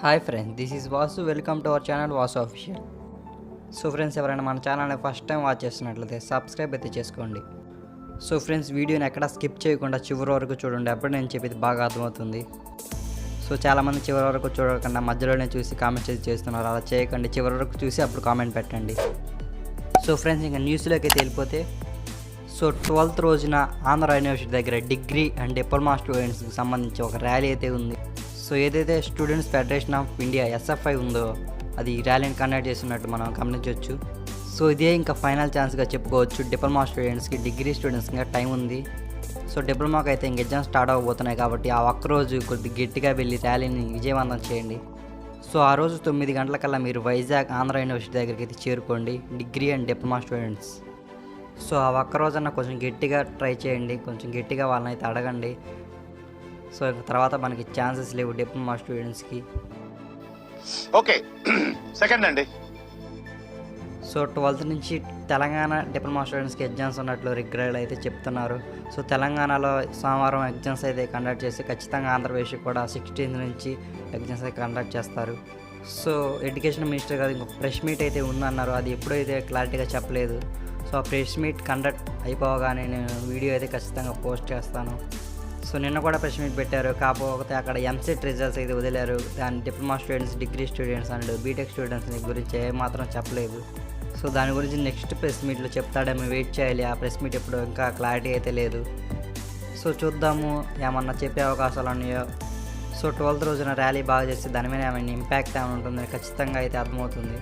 Hi friends, this is Vasu. Welcome to our channel Vasu official. So friends, ఎవరైనా మన ఛానల్ని first time watch చేస్తున్నట్లయితే subscribe అయితే చేసుకోండి. సో ఫ్రెండ్స్, వీడియోని ఎక్కడ స్కిప్ చేయకుండా చివరి వరకు చూడండి. అప్పుడు నేను చెప్పేది బాగా అర్థమవుతుంది. సో చాలామంది చివరి వరకు చూడకుండా మధ్యలోనే చూసి కామెంట్స్ చేస్తున్నారు. అలా చేయకండి, చివరి వరకు చూసి అప్పుడు కామెంట్ పెట్టండి. సో ఫ్రెండ్స్, ఇంకా న్యూస్లోకి అయితే వెళ్ళిపోతే, సో 12th రోజున ఆంధ్ర యూనివర్సిటీ దగ్గర డిగ్రీ అండ్ డిప్లొమా స్టూడెంట్స్కి సంబంధించి ఒక ర్యాలీ అయితే ఉంది. సో ఏదైతే students federation of India SFI ఉందో అది ఈ ర్యాలీని కండక్ట్ చేస్తున్నట్టు మనం గమనించవచ్చు. సో ఇదే ఇంకా ఫైనల్ ఛాన్స్గా చెప్పుకోవచ్చు. డిప్లొమా స్టూడెంట్స్కి, డిగ్రీ స్టూడెంట్స్కి ఇంకా టైం ఉంది. సో డిప్లొమాకి అయితే ఇంక ఎగ్జామ్స్ స్టార్ట్ అవ్వబోతున్నాయి కాబట్టి ఆ ఒక్కరోజు కొద్దిగా గట్టిగా వెళ్ళి ర్యాలీని విజయవంతం చేయండి. సో ఆ రోజు 9 గంటలకల్లా మీరు వైజాగ్ ఆంధ్ర యూనివర్సిటీ దగ్గరికి అయితే చేరుకోండి, degree and diploma students. So ఆ ఒక్కరోజన్నా కొంచెం గట్టిగా ట్రై చేయండి, కొంచెం గట్టిగా వాళ్ళని అయితే అడగండి. సో తర్వాత మనకి ఛాన్సెస్ లేవు డిప్లొమా స్టూడెంట్స్కి. ఓకే, సెకండ్ అండి. సో 12th నుంచి తెలంగాణ డిప్లొమా స్టూడెంట్స్కి ఎగ్జామ్స్ ఉన్నట్లు రెగ్యులర్ అయితే చెప్తున్నారు. సో తెలంగాణలో సోమవారం ఎగ్జామ్స్ అయితే కండక్ట్ చేసి ఖచ్చితంగా ఆంధ్రప్రదేశ్ కూడా 16th నుంచి ఎగ్జామ్స్ అయితే కండక్ట్ చేస్తారు. సో ఎడ్యుకేషన్ మినిస్టర్ గారు ఇంకొక ప్రెస్ మీట్ అయితే ఉందన్నారు. అది ఎప్పుడైతే క్లారిటీగా చెప్పలేదు. సో ఆ ప్రెస్ మీట్ కండక్ట్ అయిపోగానే నేను వీడియో అయితే ఖచ్చితంగా పోస్ట్ చేస్తాను. సో నిన్న కూడా ప్రెస్ మీట్ పెట్టారు, కాకపోతే అక్కడ ఎంసెట్ రిజల్ట్స్ అయితే వదిలేరు. దాని diploma students, degree students and B Tech students గురించి ఏమాత్రం చెప్పలేదు. సో దాని గురించి నెక్స్ట్ ప్రెస్ మీట్లో చెప్తాడేమో, వెయిట్ చేయాలి. ఆ ప్రెస్ మీట్ ఎప్పుడు ఇంకా క్లారిటీ అయితే లేదు. సో చూద్దాము ఏమన్నా చెప్పే అవకాశాలు ఉన్నాయో. సో 12th రోజున ర్యాలీ బాగా చేస్తే దాని మీద ఏమైనా ఇంపాక్ట్ ఏమైనా ఉంటుందని ఖచ్చితంగా అయితే అర్థమవుతుంది.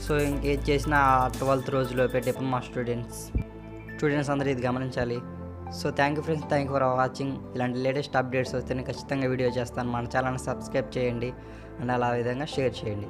సో ఇంకేది చేసినా 12th రోజులోపే డిప్లొమా స్టూడెంట్స్ అందరూ ఇది గమనించాలి. So thank you friends, thank you for watching. ఇలాంటి లేటెస్ట్ అప్డేట్స్ వస్తే నేను ఖచ్చితంగా వీడియో చేస్తాను. మన ఛానల్ని సబ్స్క్రైబ్ చేయండి అండ్ అలా విధంగా షేర్ చేయండి.